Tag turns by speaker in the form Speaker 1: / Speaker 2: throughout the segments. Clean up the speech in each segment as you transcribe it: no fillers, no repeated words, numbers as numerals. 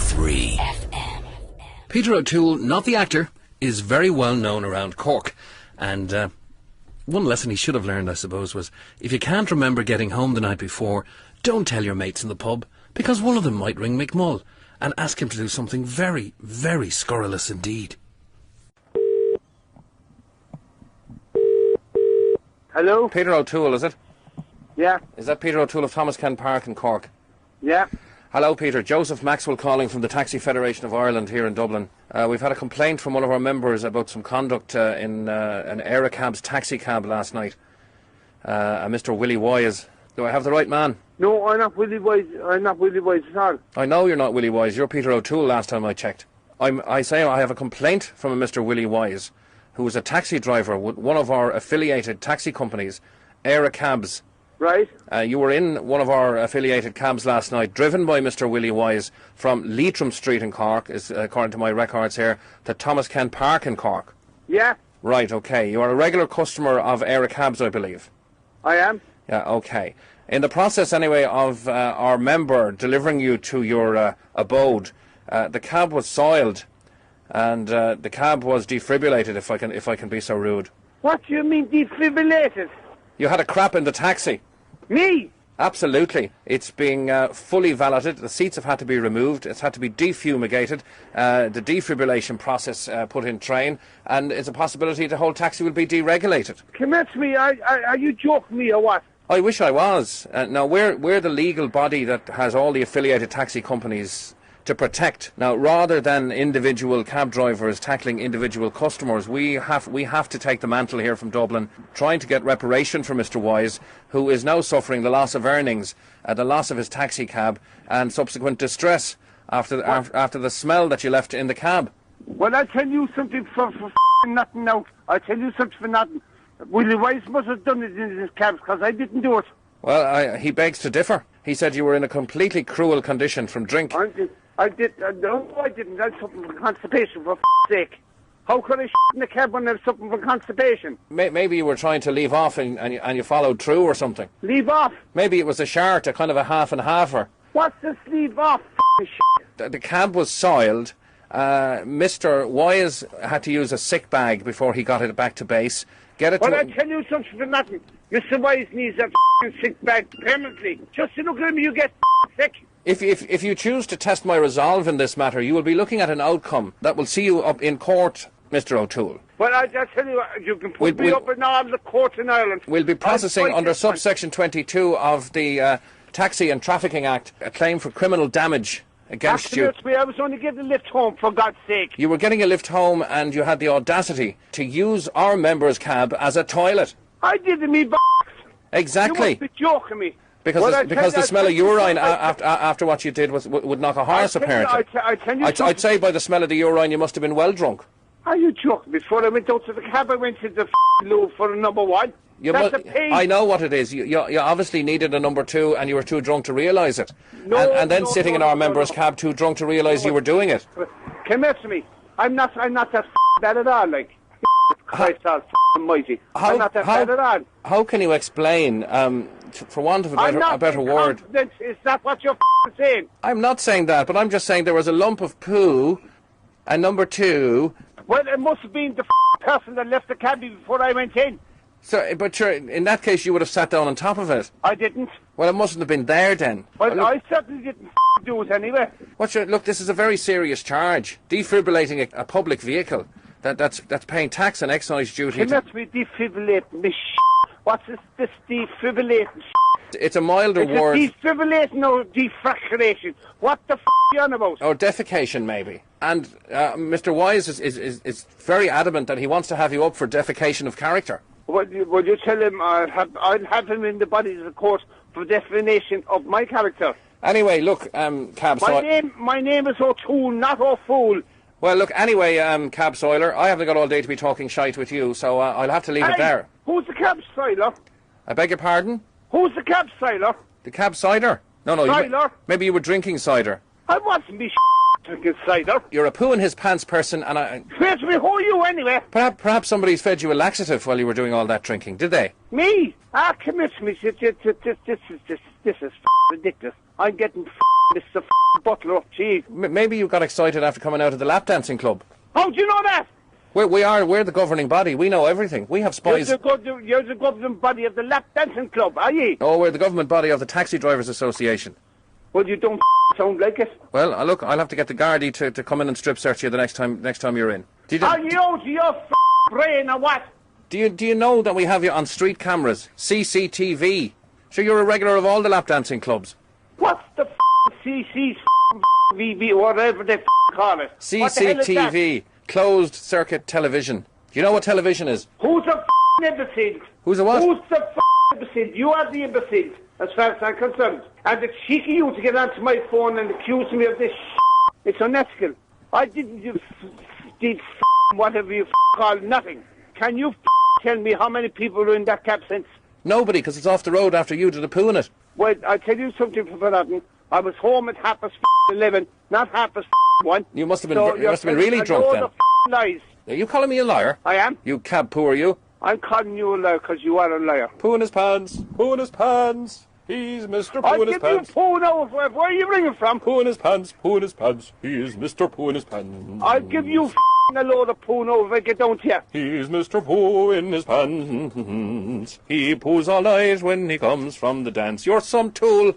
Speaker 1: 103 FM.
Speaker 2: Peter O'Toole, not the actor, is very well known around Cork. And one lesson he should have learned, I suppose, was if you can't remember getting home the night before, don't tell your mates in the pub, because one of them might ring Mick Mull and ask him to do something very, very scurrilous indeed.
Speaker 3: Hello?
Speaker 2: Peter O'Toole, is it?
Speaker 3: Yeah.
Speaker 2: Is that Peter O'Toole of Thomas Ken Park in Cork?
Speaker 3: Yeah.
Speaker 2: Hello, Peter. Joseph Maxwell calling from the Taxi Federation of Ireland here in Dublin. We've had a complaint from one of our members about some conduct in an Aerocab's taxi cab last night. Mr. Willie Wise. Do I have the right man?
Speaker 3: No, I'm not Willie Wise. I'm not Willie Wise at all.
Speaker 2: I know you're not Willie Wise. You're Peter O'Toole last time I checked. I say I have a complaint from a Mr. Willie Wise, who is a taxi driver with one of our affiliated taxi companies, Aerocabs.
Speaker 3: Right.
Speaker 2: You were in one of our affiliated cabs last night, driven by Mr. Willie Wise from Leitrim Street in Cork, is according to my records here, to Thomas Ken Park in Cork.
Speaker 3: Yeah,
Speaker 2: Right, okay. You are a regular customer of Aerocabs, I believe.
Speaker 3: I am.
Speaker 2: Yeah, okay. In the process, anyway, of our member delivering you to your abode, the cab was soiled, and the cab was defibrillated, if I can be so rude.
Speaker 3: What do you mean defibrillated?
Speaker 2: You had a crap in the taxi.
Speaker 3: Me?
Speaker 2: Absolutely. It's being fully valeted. The seats have had to be removed. It's had to be defumigated. The defibrillation process put in train. And it's a possibility the whole taxi will be deregulated.
Speaker 3: Come at me. Are you joking me or what?
Speaker 2: I wish I was. Now, we're the legal body that has all the affiliated taxi companies to protect. Now, rather than individual cab drivers tackling individual customers, we have to take the mantle here from Dublin, trying to get reparation for Mr. Wise, who is now suffering the loss of earnings, the loss of his taxi cab, and subsequent distress after the smell that you left in the cab.
Speaker 3: Well, I'll tell you something for nothing now. I'll tell you something for nothing. Willie Wise must have done it in his cab, because I didn't do it.
Speaker 2: Well, he begs to differ. He said you were in a completely cruel condition from drink.
Speaker 3: I didn't. I had something for constipation, for sake. How could I in the cab when there's something for constipation?
Speaker 2: Maybe you were trying to leave off and you followed through or something.
Speaker 3: Leave off?
Speaker 2: Maybe it was a shart, a kind of a half and halfer.
Speaker 3: What's this leave off
Speaker 2: The cab was soiled. Mr. Wise had to use a sick bag before he got it back to base.
Speaker 3: Well, I tell you something for nothing. Mr. Wise needs a sick bag permanently. Just to look at him, you get sick.
Speaker 2: If you choose to test my resolve in this matter, you will be looking at an outcome that will see you up in court, Mr. O'Toole.
Speaker 3: Well, I tell you, you can put me up in all the courts in Ireland.
Speaker 2: We'll be processing under subsection 22 of the Taxi and Trafficking Act a claim for criminal damage against you.
Speaker 3: I was only getting a lift home, for God's sake.
Speaker 2: You were getting a lift home and you had the audacity to use our member's cab as a toilet.
Speaker 3: I didn't mean
Speaker 2: Exactly.
Speaker 3: You must be joking me.
Speaker 2: Because the smell of urine after what you did would knock a horse, apparently. I'd say by the smell of the urine you must have been well drunk.
Speaker 3: Are you joking? Before I went out to the cab, I went to the loo for a number one. I know what it is. You obviously needed a number two and you were too drunk to realise it. And then sitting in our member's cab too drunk to realise you were doing it. Come here to me. I'm not that bad at all, like. Christ almighty. I'm not that bad at all.
Speaker 2: How can you explain, for want of a better word...
Speaker 3: Is that what you're saying?
Speaker 2: I'm not saying that, but I'm just saying there was a lump of poo, and number two...
Speaker 3: Well, it must have been the person that left the cabby before I went in.
Speaker 2: So, but in that case, you would have sat down on top of it.
Speaker 3: I didn't.
Speaker 2: Well, it mustn't have been there then.
Speaker 3: Well, I certainly didn't do it anyway.
Speaker 2: Look, this is a very serious charge. Defibrillating a public vehicle that's paying tax and excise duty.
Speaker 3: Let me defibrillate me What's this defibrillating
Speaker 2: It's a milder word.
Speaker 3: Is it defibrillating or defracturation? What the are you on about?
Speaker 2: Or defecation, maybe. And Mr. Wise is very adamant that he wants to have you up for defecation of character.
Speaker 3: Well, you tell him I'll have him in the bodies of court for defamation of my character.
Speaker 2: Anyway, look, Cab Soiler...
Speaker 3: My name is O'Toole, not O'Fool.
Speaker 2: Well, look, anyway, Cab Soiler, I haven't got all day to be talking shite with you, so I'll have to leave it there.
Speaker 3: Who's the Cab Soiler?
Speaker 2: I beg your pardon?
Speaker 3: Who's the Cab Soiler?
Speaker 2: The Cab Cider? No,
Speaker 3: cider?
Speaker 2: Maybe you were drinking cider.
Speaker 3: I wasn't be drinking cider.
Speaker 2: You're a poo in his pants person, and I...
Speaker 3: Wait, who are you anyway?
Speaker 2: Perhaps somebody's fed you a laxative while you were doing all that drinking, did they?
Speaker 3: Me? Come here to me. This is ridiculous. I'm getting Mr. Butler. Gee.
Speaker 2: Maybe you got excited after coming out of the lap dancing club.
Speaker 3: How do you know that?
Speaker 2: We're the governing body. We know everything. We have spies.
Speaker 3: You're the governing body of the lap dancing club, are you?
Speaker 2: Oh, we're the government body of the Taxi Drivers Association.
Speaker 3: Well, you don't sound like it.
Speaker 2: Well, look, I'll have to get the Gardaí to come in and strip search you the next time you're in.
Speaker 3: Are you out of your brain or what?
Speaker 2: Do you know that we have you on street cameras, CCTV? Sure, you're a regular of all the lap dancing clubs.
Speaker 3: What's the CCTV, whatever they call it?
Speaker 2: CCTV, closed circuit television. Do you know what television is?
Speaker 3: Who's the imbecile?
Speaker 2: Who's the what?
Speaker 3: Who's the imbecile? You are the imbecile, as far as I'm concerned. And it's cheeky you to get onto my phone and accuse me of this It's unethical. I didn't did whatever you call nothing. Can you tell me how many people were in that cab since?
Speaker 2: Nobody, because it's off the road after you did a poo in it.
Speaker 3: Well, I'll tell you something for forgotten. I was home at 11:30, not 1:30.
Speaker 2: You must have been really drunk then.
Speaker 3: Lies.
Speaker 2: Are you calling me a liar?
Speaker 3: I am.
Speaker 2: You cab poo, are you?
Speaker 3: I'm calling you a liar because you are a liar.
Speaker 2: Poo in his pants. Poo in his pants. He's Mr. Poo in his pants.
Speaker 3: I'll give you poo now. Where are you ringing from?
Speaker 2: Poo in his pants. Poo in his pants. He's Mr. Poo in his pants.
Speaker 3: I'll give you a load of poo now if I get down to you.
Speaker 2: He's Mr. Poo in his pants. He poos all night when he comes from the dance. You're some tool.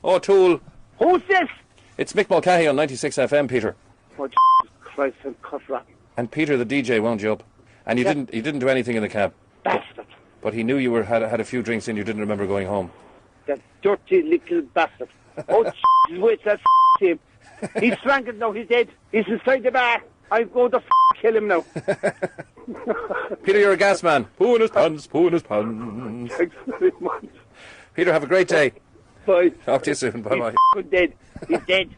Speaker 2: Oh, tool.
Speaker 3: Who's this?
Speaker 2: It's Mick Mulcahy on 96 FM, Peter.
Speaker 3: Oh, Jesus Christ, I'm cut rotten.
Speaker 2: And Peter, the DJ, wound you up. And you didn't do anything in the cab.
Speaker 3: Bastard.
Speaker 2: But he knew you had a few drinks and you didn't remember going home.
Speaker 3: That dirty little bastard. Oh, Jesus, wait, that's him. He's strangled now, he's dead. He's inside the bar. I'm going to kill him now.
Speaker 2: Peter, you're a gas man. Poo in his pants, poo in his pants.
Speaker 3: Thanks very much.
Speaker 2: Peter, have a great day.
Speaker 3: Bye.
Speaker 2: Talk to you soon. Bye-bye.
Speaker 3: He's dead. He's dead.